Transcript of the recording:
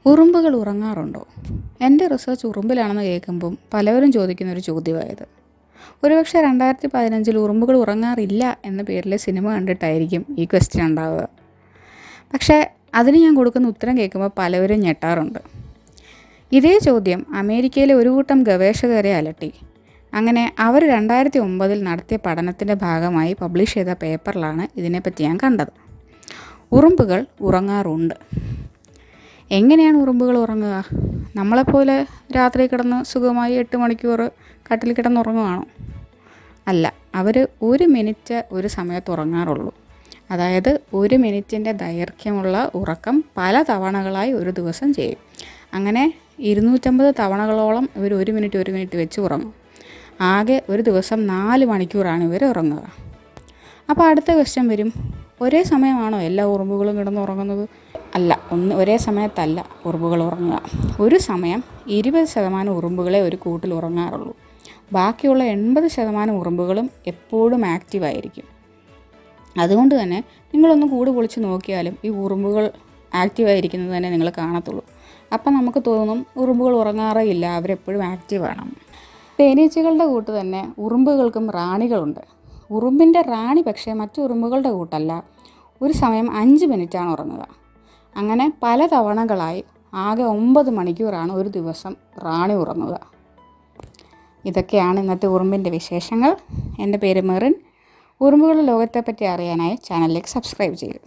ഉറുമ്പുകൾ ഉറങ്ങാറുണ്ടോ? എൻ്റെ റിസർച്ച് ഉറുമ്പിലാണെന്ന് കേൾക്കുമ്പം പലവരും ചോദിക്കുന്നൊരു ചോദ്യമായത്. ഒരുപക്ഷെ 2015 ഉറുമ്പുകൾ ഉറങ്ങാറില്ല എന്ന പേരിലെ സിനിമ കണ്ടിട്ടായിരിക്കും ഈ ക്വസ്റ്റ്യൻ ഉണ്ടാവുക. പക്ഷേ അതിന് ഞാൻ കൊടുക്കുന്ന ഉത്തരം കേൾക്കുമ്പോൾ പലവരും ഞെട്ടാറുണ്ട്. ഇതേ ചോദ്യം അമേരിക്കയിലെ ഒരു കൂട്ടം ഗവേഷകരെ അലട്ടി. അങ്ങനെ അവർ 2009 നടത്തിയ പഠനത്തിൻ്റെ ഭാഗമായി പബ്ലിഷ് ചെയ്ത പേപ്പറിലാണ് ഇതിനെപ്പറ്റി ഞാൻ കണ്ടത്. ഉറുമ്പുകൾ ഉറങ്ങാറുണ്ട്. എങ്ങനെയാണ് ഉറുമ്പുകൾ ഉറങ്ങുക? നമ്മളെപ്പോലെ രാത്രി കിടന്ന് സുഖമായി 8 മണിക്കൂർ കട്ടിൽ കിടന്നുറങ്ങുകയാണോ? അല്ല, അവർ 1 മിനിറ്റ് ഒരു സമയത്ത് ഉറങ്ങാറുള്ളൂ. അതായത് 1 മിനിറ്റിൻ്റെ ദൈർഘ്യമുള്ള ഉറക്കം പല തവണകളായി ഒരു ദിവസം ചെയ്യും. അങ്ങനെ 250 തവണകളോളം ഇവർ 1 മിനിറ്റ് വെച്ച് ഉറങ്ങും. ആകെ ഒരു ദിവസം 4 മണിക്കൂറാണ് ഇവർ ഉറങ്ങുക. അപ്പോൾ അടുത്ത ക്വസ്റ്റ്യൻ വരും, ഒരേ സമയമാണോ എല്ലാ ഉറുമ്പുകളും കിടന്നുറങ്ങുന്നത്? അല്ല, ഒരേ സമയത്തല്ല ഉറുമ്പുകൾ ഉറങ്ങുക. ഒരു സമയം 20% ഉറുമ്പുകളെ ഒരു കൂട്ടിൽ ഉറങ്ങാറുള്ളൂ. ബാക്കിയുള്ള 80% ഉറുമ്പുകളും എപ്പോഴും ആക്റ്റീവായിരിക്കും. അതുകൊണ്ട് തന്നെ നിങ്ങളൊന്ന് കൂട് പൊളിച്ച് നോക്കിയാലും ഈ ഉറുമ്പുകൾ ആക്റ്റീവായിരിക്കുന്നത് തന്നെ നിങ്ങൾ കാണത്തുള്ളൂ. അപ്പം നമുക്ക് തോന്നും ഉറുമ്പുകൾ ഉറങ്ങാറേ ഇല്ല, അവരെപ്പോഴും ആക്റ്റീവാണ്. തേനീച്ചകളുടെ കൂട്ട് തന്നെ ഉറുമ്പുകൾക്കും റാണികളുണ്ട്. ഉറുമ്പിൻ്റെ റാണി പക്ഷേ മറ്റു ഉറുമ്പുകളുടെ കൂട്ടല്ല, ഒരു സമയം 5 മിനിറ്റാണ് ഉറങ്ങുക. അങ്ങനെ പല തവണകളായി ആകെ 9 മണിക്കൂറാണ് ഒരു ദിവസം റാണി ഉറങ്ങുക. ഇതൊക്കെയാണ് ഇന്നത്തെ ഉറുമ്പിൻ്റെ വിശേഷങ്ങൾ. എൻ്റെ പേര് മെറിൻ. ഉറുമ്പുകളുടെ ലോകത്തെപ്പറ്റി അറിയാനായി ചാനലിലേക്ക് സബ്സ്ക്രൈബ് ചെയ്യൂ.